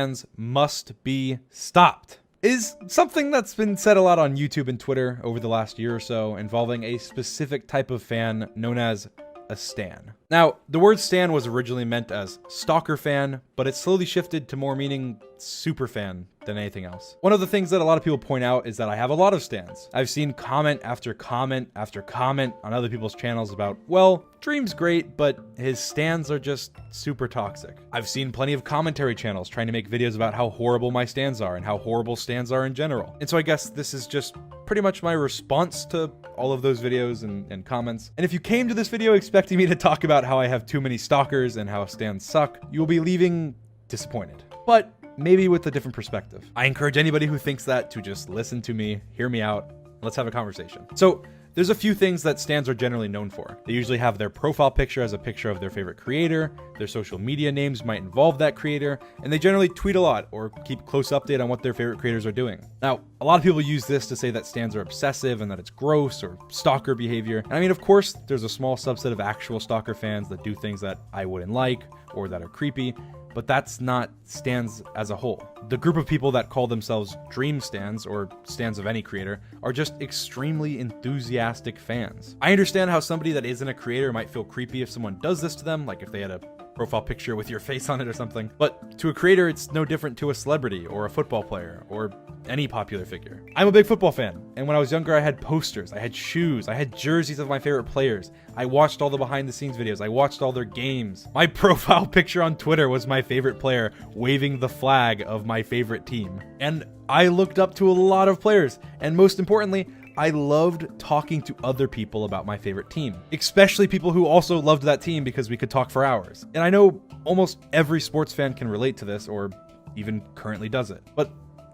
Stands must be stopped is something that's been said a lot on YouTube and Twitter over the last year or so, involving a specific type of fan known as a stan. Now, the word stan was originally meant as stalker fan, but it slowly shifted to more meaning super fan than anything else. One of the things that a lot of people point out is that I have a lot of stans. I've seen comment after comment after comment on other people's channels about, well, Dream's great, but his stans are just super toxic. I've seen plenty of commentary channels trying to make videos about how horrible my stans are and how horrible stans are in general. And so I guess this is just pretty much my response to all of those videos and comments. And if you came to this video expecting me to talk about how I have too many stalkers and how stans suck, you'll be leaving disappointed. But maybe with a different perspective. I encourage anybody who thinks that to just listen to me, hear me out, let's have a conversation. So there's a few things that stans are generally known for. They usually have their profile picture as a picture of their favorite creator, their social media names might involve that creator, and they generally tweet a lot or keep close update on what their favorite creators are doing. Now, a lot of people use this to say that stans are obsessive and that it's gross or stalker behavior. And I mean, of course, there's a small subset of actual stalker fans that do things that I wouldn't like or that are creepy, but that's not stans as a whole. The group of people that call themselves dream stans or stans of any creator are just extremely enthusiastic fans. I understand how somebody that isn't a creator might feel creepy if someone does this to them, like if they had a profile picture with your face on it or something. But to a creator, it's no different to a celebrity or a football player or any popular figure. I'm a big football fan, and when I was younger, I had posters, I had shoes, I had jerseys of my favorite players. I watched all the behind the scenes videos, I watched all their games. My profile picture on Twitter was my favorite player waving the flag of my favorite team. And I looked up to a lot of players, and most importantly, I loved talking to other people about my favorite team, especially people who also loved that team because we could talk for hours. And I know almost every sports fan can relate to this or even currently does it. But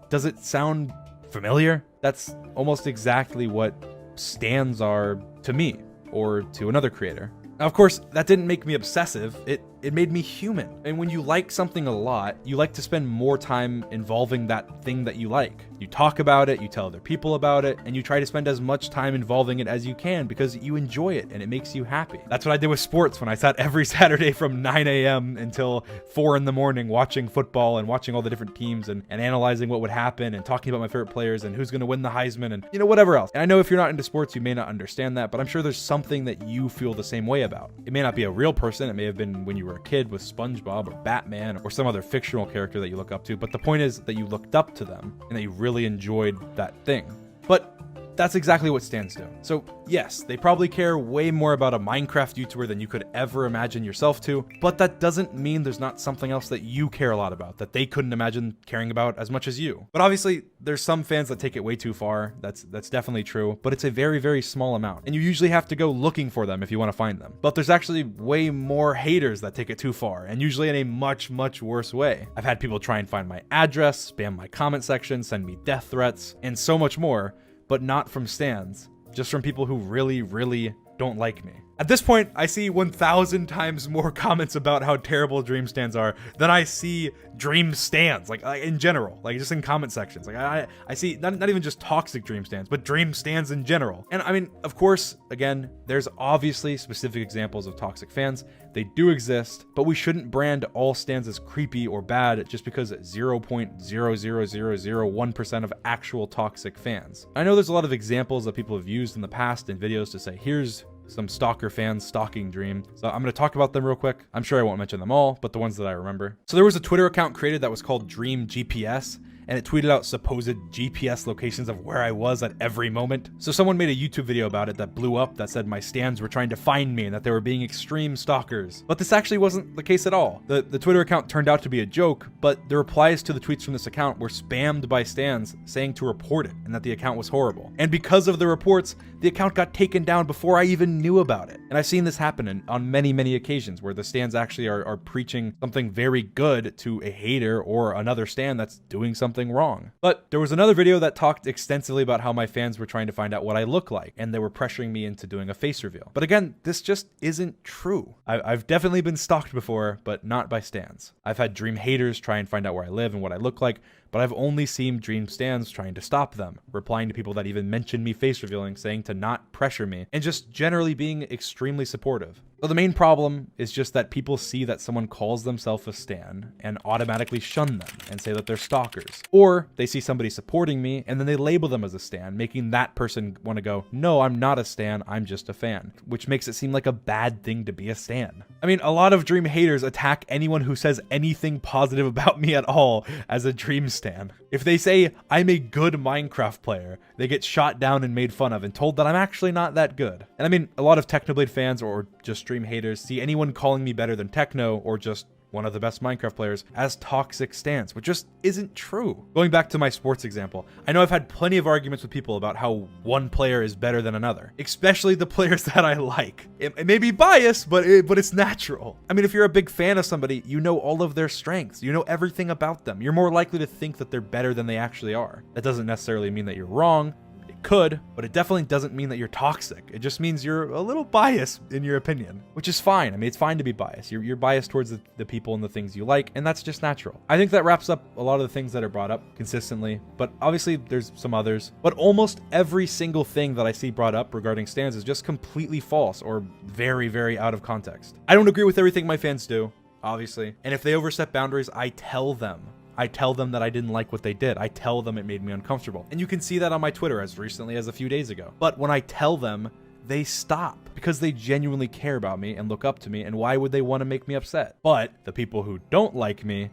does it sound familiar? That's almost exactly what stans are to me or to another creator. Now, of course, that didn't make me obsessive. It made me human. And when you like something a lot, you like to spend more time involving that thing that you like. You talk about it, you tell other people about it, and you try to spend as much time involving it as you can because you enjoy it and it makes you happy. That's what I did with sports when I sat every Saturday from 9 a.m. until 4 in the morning watching football and watching all the different teams and analyzing what would happen and talking about my favorite players and who's going to win the Heisman and, you know, whatever else. And I know if you're not into sports, you may not understand that, but I'm sure there's something that you feel the same way about. It may not be a real person. It may have been when you were a kid with SpongeBob or Batman or some other fictional character that you look up to, but the point is that you looked up to them and that you really enjoyed that thing. But that's exactly what stans do. So yes, they probably care way more about a Minecraft YouTuber than you could ever imagine yourself to, but that doesn't mean there's not something else that you care a lot about that they couldn't imagine caring about as much as you. But obviously, there's some fans that take it way too far. That's definitely true, but it's a very, very small amount. And you usually have to go looking for them if you want to find them. But there's actually way more haters that take it too far, and usually in a much, much worse way. I've had people try and find my address, spam my comment section, send me death threats, and so much more. But not from stans, just from people who really, really don't like me. At this point, I see 1,000 times more comments about how terrible Dream stans are than I see Dream stans, like in general, like just in comment sections. Like I see not even just toxic Dream stans, but Dream stans in general. And I mean, of course, again, there's obviously specific examples of toxic fans. They do exist, but we shouldn't brand all stans as creepy or bad just because 0.00001% of actual toxic fans. I know there's a lot of examples that people have used in the past in videos to say, here's some stalker fans stalking Dream. So I'm going to talk about them real quick. I'm sure I won't mention them all, but the ones that I remember. So there was a Twitter account created that was called Dream GPS, and it tweeted out supposed GPS locations of where I was at every moment. So someone made a YouTube video about it that blew up that said my stans were trying to find me and that they were being extreme stalkers. But this actually wasn't the case at all. The Twitter account turned out to be a joke, but the replies to the tweets from this account were spammed by stans saying to report it and that the account was horrible. And because of the reports, the account got taken down before I even knew about it. And I've seen this happen on many, many occasions where the stans actually are preaching something very good to a hater or another stan that's doing something wrong. But there was another video that talked extensively about how my fans were trying to find out what I look like, and they were pressuring me into doing a face reveal. But again, this just isn't true. I've definitely been stalked before, but not by stans. I've had Dream haters try and find out where I live and what I look like, but I've only seen Dream stans trying to stop them, replying to people that even mentioned me face revealing, saying to not pressure me, and just generally being extremely supportive. So the main problem is just that people see that someone calls themselves a stan and automatically shun them and say that they're stalkers. Or they see somebody supporting me and then they label them as a stan, making that person want to go, no, I'm not a stan, I'm just a fan, which makes it seem like a bad thing to be a stan. I mean, a lot of Dream haters attack anyone who says anything positive about me at all as a Dream stan. If they say I'm a good Minecraft player, they get shot down and made fun of and told that I'm actually not that good. And I mean, a lot of Technoblade fans or just Dream haters see anyone calling me better than Techno or just one of the best Minecraft players as toxic stans, which just isn't true. Going back to my sports example, I know I've had plenty of arguments with people about how one player is better than another, especially the players that I like. It may be biased, but it's natural. I mean, if you're a big fan of somebody, you know all of their strengths. You know everything about them. You're more likely to think that they're better than they actually are. That doesn't necessarily mean that you're wrong. Could, but it definitely doesn't mean that you're toxic. It just means you're a little biased in your opinion, which is fine. I mean, it's fine to be biased. You're biased towards the people and the things you like, and that's just natural. I think that wraps up a lot of the things that are brought up consistently, but obviously there's some others. But almost every single thing that I see brought up regarding stans is just completely false or very, very out of context. I don't agree with everything my fans do, obviously, and if they overstep boundaries, I tell them that I didn't like what they did. I tell them it made me uncomfortable. And you can see that on my Twitter as recently as a few days ago. But when I tell them, they stop because they genuinely care about me and look up to me, and why would they want to make me upset? But the people who don't like me,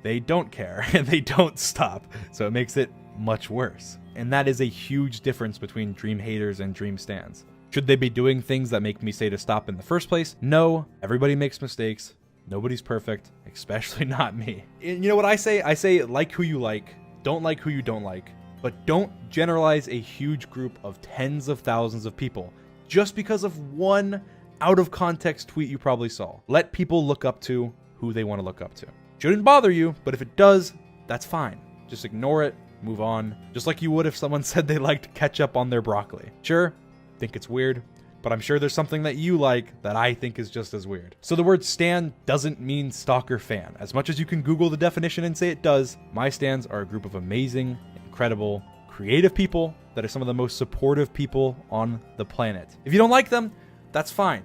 they don't care and they don't stop. So it makes it much worse. And that is a huge difference between Dream haters and Dream stans. Should they be doing things that make me say to stop in the first place? No, everybody makes mistakes. Nobody's perfect, especially not me. And you know what I say? I say like who you like, don't like who you don't like, but don't generalize a huge group of tens of thousands of people just because of one out of context tweet you probably saw. Let people look up to who they want to look up to. Shouldn't bother you, but if it does, that's fine. Just ignore it, move on, just like you would if someone said they liked ketchup on their broccoli. Sure, think it's weird, but I'm sure there's something that you like that I think is just as weird. So the word stan doesn't mean stalker fan. As much as you can Google the definition and say it does, my stans are a group of amazing, incredible, creative people that are some of the most supportive people on the planet. If you don't like them, that's fine.